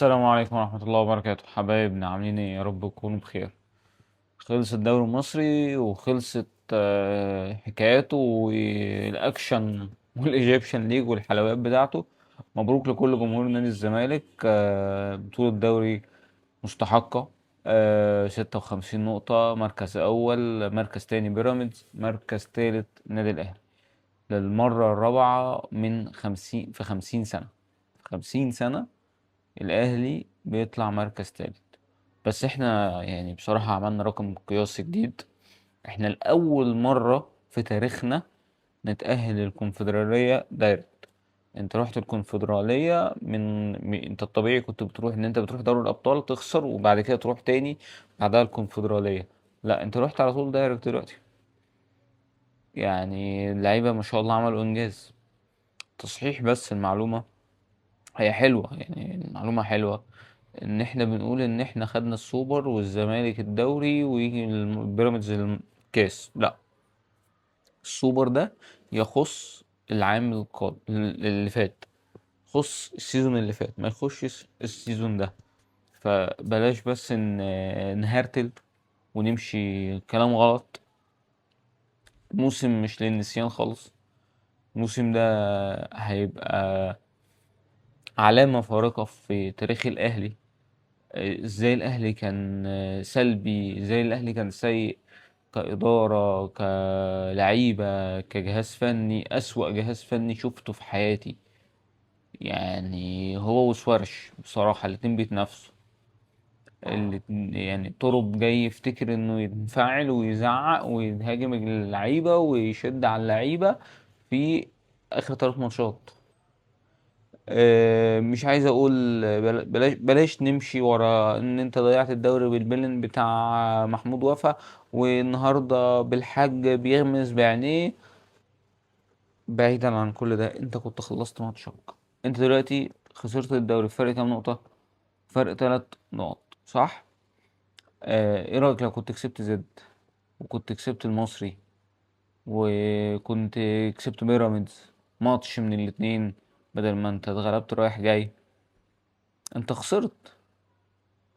السلام عليكم ورحمة الله وبركاته، حبايبنا عاملين ايه؟ يا رب تكونوا بخير. خلص الدوري المصري وخلصت حكاياته والأكشن والإيجيبشن ليج والحلويات بتاعته. مبروك لكل جمهور نادي الزمالك، بطولة دوري مستحقة. 56 نقطة، مركز أول، مركز تاني بيراميدز، مركز تالت نادي الأهلي. للمرة الرابعة من 50 سنة. 50 سنة الأهلي بيطلع مركز تالت. بس احنا يعني بصراحة عملنا رقم قياسي جديد. احنا لأول مرة في تاريخنا نتأهل الكونفدرالية دايركت. انت رحت الكونفدرالية انت الطبيعي كنت بتروح ان انت بتروح دوري الأبطال تخسر وبعد كده تروح تاني بعدها الكونفدرالية. لا، انت رحت على طول دايركت دلوقتي. يعني اللعيبة ما شاء الله عملوا انجاز. تصحيح بس المعلومة هي حلوة، يعني المعلومة حلوة ان احنا بنقول ان احنا خدنا السوبر والزمالك الدوري ويجي بيراميدز الكاس. لا، السوبر ده يخص العام القادم اللي فات، يخص السيزون اللي فات، ما يخشش السيزون ده. فبلاش بس نهرتل ونمشي كلام غلط. الموسم مش للنسيان خالص. الموسم ده هيبقى علامة فارقة في تاريخ الأهلي. ازاي الاهلي كان سلبي، ازاي الاهلي كان سيء كإدارة، كلعيبة، كجهاز فني، أسوأ جهاز فني شفته في حياتي. يعني هو وسوارش بصراحة الاتنين بيتنافسوا. يعني طرب جاي يفتكر انه ينفعل ويزعق ويهاجم اللعيبة ويشد على اللعيبة في آخر 3 ماتشات. مش عايز اقول بلاش نمشي ورا ان انت ضيعت الدوري بالبلن بتاع محمود وفا، والنهارده بالحاج بيغمز بعينيه. بعيدا عن كل ده، انت كنت خلصت ماتشك. انت دلوقتي خسرت الدوري فرق كام نقطة؟ فرق 3 نقط، صح؟ ايه رأيك لو كنت كسبت زد وكنت كسبت المصري وكنت كسبت بيراميدز ماتش من الاتنين، بدل ما انت اتغلبت رايح جاي؟ انت خسرت.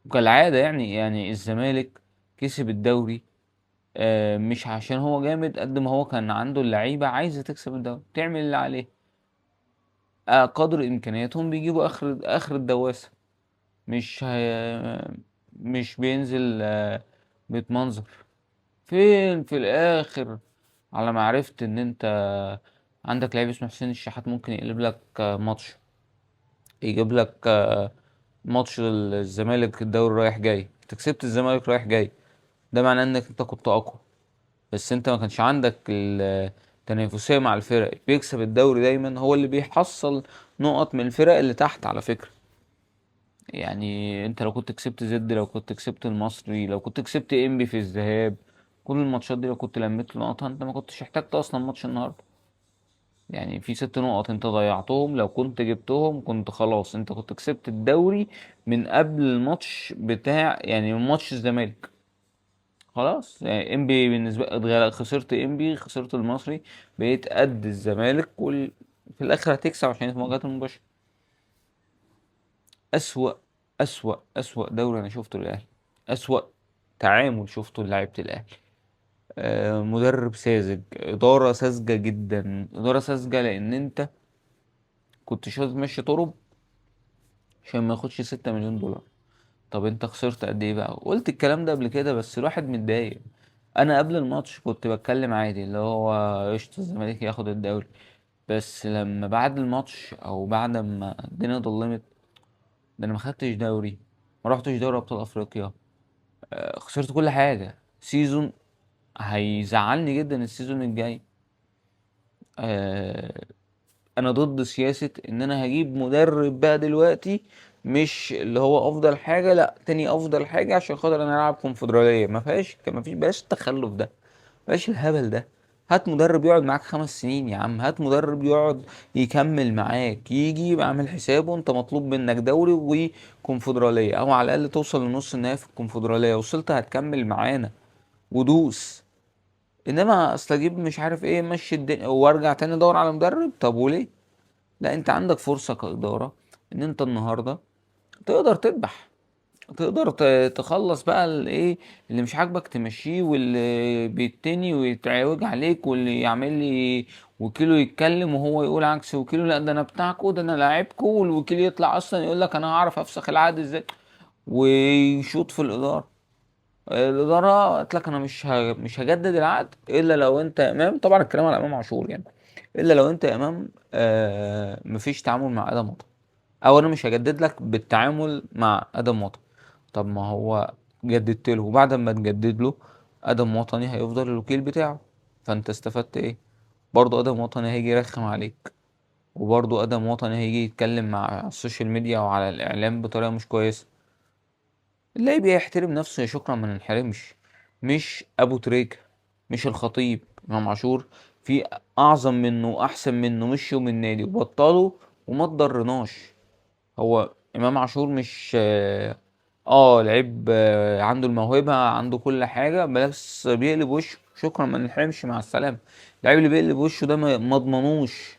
وكالعادة يعني الزمالك كسب الدوري، مش عشان هو جامد قد ما هو كان عنده اللعيبة عايزة تكسب الدوري تعمل اللي عليه. قدر إمكانياتهم بيجيبوا آخر الدواسة. مش مش بينزل بيتمنظر. فين في الآخر على ما عرفت إن أنت عندك لعيب اسمه حسين الشحات ممكن يقلب لك ماتش، يجيب لك ماتش الزمالك الدوري رايح جاي، انت كسبت الزمالك رايح جاي. ده معناه انك انت كنت اقوى. بس انت ما كانش عندك التنافسية مع الفرق. بيكسب الدوري دايما هو اللي بيحصل نقط من الفرق اللي تحت على فكرة. يعني انت لو كنت كسبت زد، لو كنت كسبت المصري، لو كنت كسبت انبي في الذهاب، كل الماتشات دي لو كنت لميت نقطها انت ما كنتش احتجت اصلا ماتش النهارده. يعني في 6 نقط انت ضيعتهم، لو كنت جبتهم كنت خلاص انت كنت كسبت الدوري من قبل الماتش بتاع، يعني من ماتش الزمالك. خلاص يعني انبي بالنسبة خسرت انبي، خسرت المصري، بقيت قد الزمالك في الاخر هتكسب عشان في مواجهات المباشرة. اسوأ اسوأ دوري انا شفته للاهلي. اسوأ تعامل شفته لعيبة الاهلي. مدرب ساذج، ادارة ساذجة جدا، ادارة ساذجة لان انت كنت شايف ماشي طرب عشان ما ياخدش 6 مليون دولار. طب انت خسرت قد ايه بقى؟ قلت الكلام ده قبل كده بس الواحد متضايق. انا قبل الماتش كنت بتكلم عادي اللي هو قشطة الزمالك ياخد الدوري. بس لما بعد الماتش او بعد ما الدنيا ضلمت، ده انا ما خدتش دوري، ما رحتش دوري ابطال افريقيا، خسرت كل حاجة. سيزون هيزعلني جدا السيزون الجاي. آه، انا ضد سياسة ان انا هجيب مدرب بقى دلوقتي مش اللي هو افضل حاجة، لا تاني افضل حاجة عشان خاطر انا العب كونفدرالية. ما فيش بلاش التخلف ده، بلاش الهبل ده. هات مدرب يقعد معاك 5 سنين يا عم، هات مدرب يقعد يكمل معاك، يجي يبقى عامل حسابه انت مطلوب منك دوري وكونفدرالية، او على الاقل توصل لنص النهائي في الكونفدرالية. وصلت هتكمل معانا ودوس. انما اصل اجيب مش عارف ايه مشي الدنيا وارجع تاني ادور على مدرب؟ طب وليه؟ لا، انت عندك فرصة كإدارة ان انت النهاردة تقدر تذبح، تقدر تخلص بقى الايه اللي مش عاجبك تمشيه، واللي بيتني ويتعوج عليك، واللي يعمل لي وكيله يتكلم وهو يقول عكس وكيله لا ده انا بتاعكو ده انا لاعبكو، والوكيل يطلع اصلا يقول لك انا هعرف افسخ العقد ازاي ويشوط في الاداره. الاداره قالت لك انا مش هجدد العقد الا لو انت يا امام، طبعا الكلام على امام عاشور يعني، الا لو انت يا امام مفيش تعامل مع ادم وطن، او انا مش هجدد لك بالتعامل مع ادم وطن. طب ما هو جددت له، وبعد ما تجدد له ادم وطني هيفضل الوكيل بتاعه، فانت استفدت ايه؟ برضه ادم وطني هيجي يرخم عليك، وبرضه ادم وطني هيجي يتكلم مع السوشيال ميديا وعلى الاعلام بطريقه مش كويسه. اللعيب بيحترم نفسه يا شكرا ما ننحرمش، مش ابو تريكة، مش الخطيب امام عاشور، في اعظم منه واحسن منه مشوا من النادي وبطلوا وما تضرناش. هو امام عاشور مش لعيب عنده الموهبة عنده كل حاجة، بس بيقلب وشه شكرا ما نلحمش مع السلامة. اللعيب اللي بيقلب وشه ده ما اضمنوش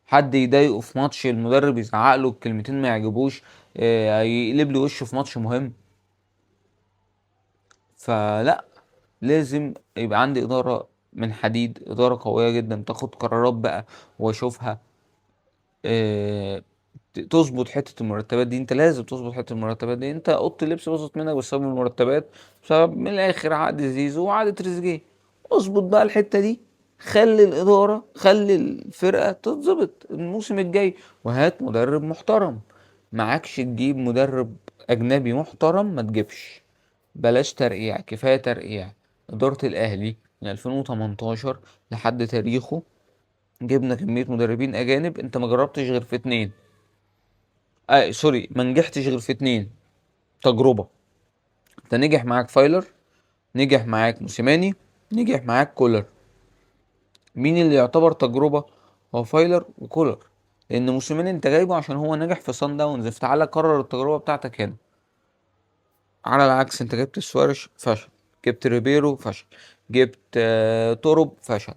حد يضايقه في ماتش، المدرب يزعق له بكلمتين ما يعجبوش يقلب له وشه في ماتش مهم. فلا، لازم يبقى عندي إدارة من حديد، إدارة قوية جدا تاخد قرارات بقى واشوفها آه، تظبط حته المرتبات دي. انت لازم تظبط حته المرتبات دي، انت اوضه اللبس باظت منك بسبب المرتبات، بسبب من الاخر عقد زيزو وعقد تريزيجيه. اظبط بقى الحته دي، خلي الاداره خلي الفرقه تتظبط الموسم الجاي، وهات مدرب محترم. معكش تجيب مدرب اجنبي محترم ما تجيبش، بلاش ترقيع، كفايه ترقيع. اداره الاهلي من 2018 لحد تاريخه جبنا كميه مدربين اجانب، انت ما جربتش غير في اتنين، سوري ما نجحتش غير في اتنين تجربة. انت نجح معاك فايلر، نجح معاك موسيماني، نجح معاك كولر. مين اللي يعتبر تجربة؟ هو فايلر وكولر، لان موسيماني انت جايبه عشان هو نجح في صن داونز، فتعالى كرر التجربة بتاعتك هنا. على العكس انت جبت سوارش فشل، جبت ريبيرو فشل، جبت تورب فشل،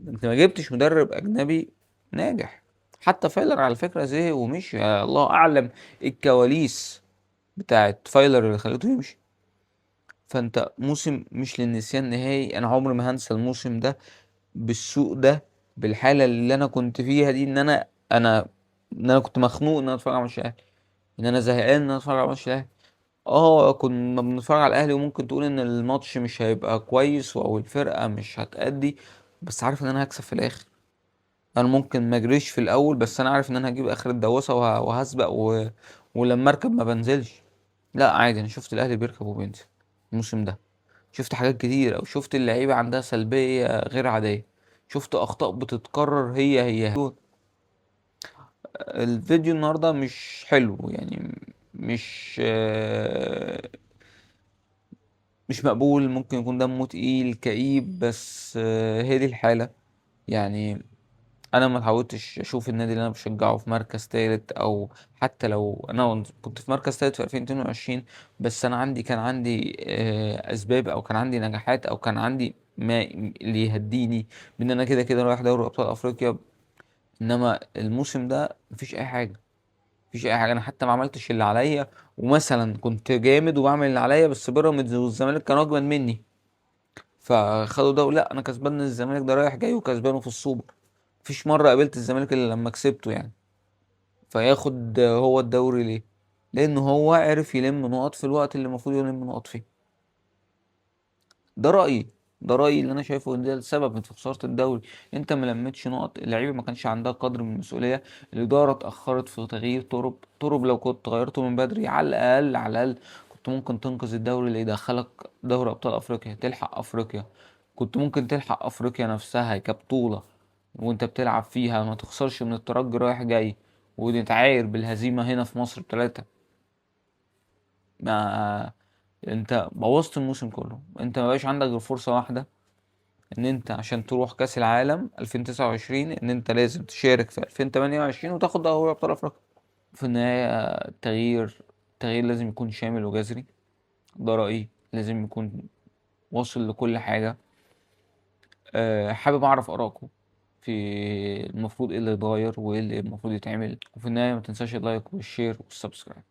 انت ما جبتش مدرب اجنبي ناجح. حتى فايلر على فكرة زهق ومشي، الله اعلم إيه الكواليس بتاعت فايلر اللي خليته يمشي. فانت موسم مش للنسيان نهائي، انا عمري ما هنسى الموسم ده بالسوء ده، بالحاله اللي انا كنت فيها دي، ان انا كنت مخنوق ان انا اتفرج على ماتش الاهلي، ان انا زهقان ان انا اتفرج على ماتش الاهلي. كنا بنتفرج على الاهلي وممكن تقول ان الماتش مش هيبقى كويس او الفرقه مش هتأدي، بس عارف ان انا هكسب في الاخر. انا ممكن ما اجريش في الاول، بس انا عارف ان انا هجيب اخر الدواسه وهسبق ولما اركب ما بنزلش. لا عادي، انا شفت الاهلي بيركب وبينزل الموسم ده، شفت حاجات كتير، او شفت اللعيبه عندها سلبيه غير عاديه، شفت اخطاء بتتكرر هي. الفيديو النهارده مش حلو يعني، مش مش مقبول، ممكن يكون دمه تقيل كئيب، بس هي دي الحاله يعني. انا ما اتعودتش اشوف النادي اللي انا بشجعه في مركز تالت، او حتى لو انا كنت في مركز تالت في 2022، بس انا كان عندي اسباب، او كان عندي نجاحات، او كان عندي ما اللي يهديني بان انا كده كده رايح دوري ابطال افريقيا. انما الموسم ده مفيش اي حاجه، مفيش اي حاجه، انا حتى ما عملتش اللي عليا، ومثلا كنت جامد وبعمل اللي عليا، بس بيراميدز والزمالك كانوا اجمد مني فخدوا ده. لا انا كسبان الزمالك ده رايح جاي وكسبانه في السوبر، مفيش مره قابلت الزمالك الا لما كسبته يعني. فياخد هو الدوري ليه؟ لأنه هو عرف يلم نقط في الوقت اللي المفروض يلم نقط فيه. ده رأيي، ده رأيي اللي أنا شايفه إن ده السبب في خسارة الدوري. أنت ما لمتش نقط، اللعيبة ما كانش عندها قدر من المسؤولية، الإدارة اتأخرت في تغيير طرب لو كنت غيرته من بدري على الأقل على الأقل كنت ممكن تنقذ الدوري اللي يدخلك دوري أبطال أفريقيا، تلحق أفريقيا، كنت ممكن تلحق أفريقيا نفسها كبطولة وأنت بتلعب فيها، ما تخسرش من الترجي رايح جاي ونتعاير بالهزيمة هنا في مصر بتلاتة. ما انت بوظت الموسم كله، انت ما بقاش عندك غير فرصة واحدة، ان انت عشان تروح كاس العالم 2029 ان انت لازم تشارك في 2028 وتاخد دوري ابطال افريقيا. في النهاية التغيير لازم يكون شامل وجذري، ده رأيي، لازم يكون واصل لكل حاجة. حابب اعرف ارائكم في المفروض ايه اللي يتغير وايه اللي المفروض يتعمل، وفي النهاية ما تنساش اللايك والشير والسبسكرايب.